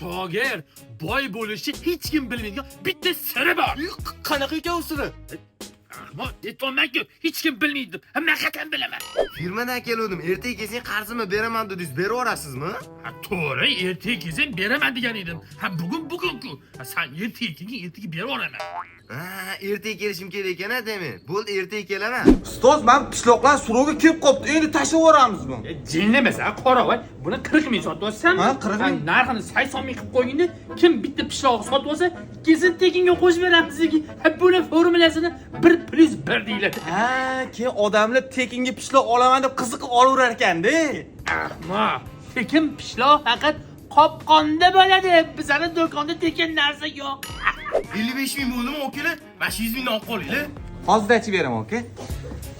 Shogir boy bo'lishi hech kim bilmaydigan bitta siri bor. Qanaqa ekan u siri? Ammo aytolmayman-ku, hech kim bilmaydi. Hamma qatan bilaman. Firmadan keldim. Ertaga kelsang qarzimni beraman dedingiz, berib yuborasizmi? Ha, to'g'ri, ertaga kelsam beraman degan edim. Ha, bugun-ku. Ha, sen ertaga berib yuboraman. Ha, ertaga kelishim kerak ekan-a, demak. Bo'ldi, ertaga kelaman. Ustoz, men pishloqlar surovga kelib qopti. Endi tashlab yuboramiz buni. Jinnimas-a, qoravoy. Buni 40 ming sotib olsanmi? Ha, 40 ming. Narxini 80 ming qilib qo'yganda, kim bitta pishloqni sotib olsa, kesin tekinga qo'shib beramiz. Ha, buni formulasini 1+1 deyiladi. Ha, keyin odamlar tekinga pishloq olaman deb qiziqib olaverar ekanda. Ahmoq, tekin pishloq faqat qopqonda bo'ladi. Bizning do'konda tekin narsa yo'q. 55 ming bo'ldimi, okalar? 500 mingdan olib qolinglar. Hozir aytib beraman, aka.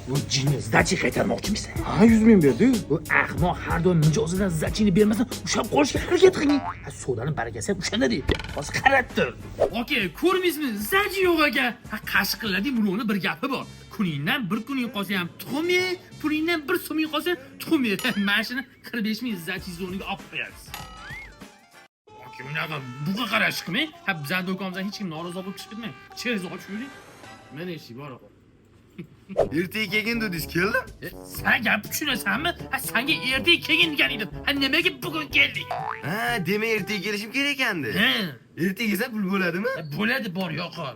Bu jinni zdachi qaytarmoqchimisan? Ha, 100 ming berdi. Bu ahmoq har doim mijozidan zdachini bermasa, ushlab qolishga harakat qiling. Sodani barakasi ham o'shanda deydi. Hozir qarab tur. Okay, ko'rmaysizmi? Zdachi yo'q ekan. Ha, qashqillading, buni bir gapi bor. Kuningdan bir kuning qolsa ham tuxum ye, pulingdan bir so'ming qolsa tuxum ye. Mana shuni 45 ming zdachi zoniga olib qo'yasiz. Unaqa buga qarash qilmang. Ha, bizning do'konimizdan hech kim norozi bo'lib chiqib ketmang. Chegiz ochib yuring. Mana ishi bor. Ertaga kelgin dedingiz, keldim. Sen gap tushunasanmi? Ha, senga ertaga kelgin degan edim. Ha, nimaga bugun kelding? Ha, demak ertaga kelishim kerak ekanda. Ha, Ertaga kelsa pul bo'ladimi? bo'ladi, bor yo'qol.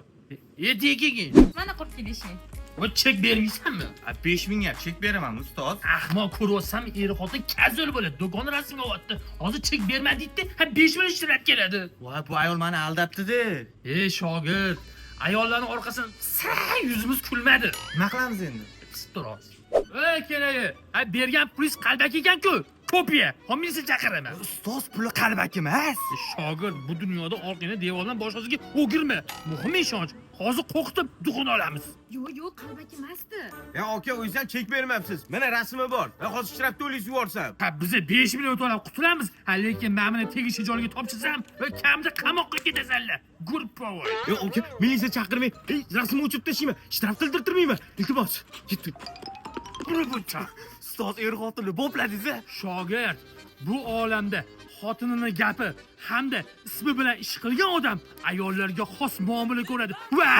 Ertaga kelgin. Mana 45 ming. Va chek bermaysanmi? 5 mingga chek beraman, ustoz. Ahmoq, ko'ryapsam, er-xotin kazol bo'ladi. Do'kon rasmiga o'tdi. Hozir chek berma deydi. Ha, 5 ming ishlab keladi. Voy, bu ayol meni aldabdi-da. Ey shogird, ayollarning orqasidan sira yuzimiz kulmadi. Nima qilamiz endi? Stroz. Ey kerak. Ha, bergan pulingiz qalbak ekan-ku. Kopiya. Homiysiz chaqiraman. Ustoz, puli qalbak emas. Shogird, bu dunyoda orqangni devordan boshqasiga o'girma. Muhim ishonch. Hozir qo'rqitib duxun olamiz. Yo'q, qalbak emasdi. Ya aka, o'zingizdan chek bermabsiz. Mana rasmi bor. Men hozir shtrab to'laysiz yuborsam. Ha, biza 5 million to'lab qutulamiz. Ha, lekin men buni tegishli joyga topchirsam, kamida qamoqqa ketasanlar. Gurpovoy. Ya aka, militsiya chaqirmay, rasmni o'chirib tashlayman. Shtrab tildirtirmayman. Iltimos, ketdik. Urubuncha. Ustoz, er-xotinni bopladingiz-a? Shogird, bu olamda xotinining gapi hamda ismi bilan ish qilgan odam ayollarga xos muomala ko'radi. Va!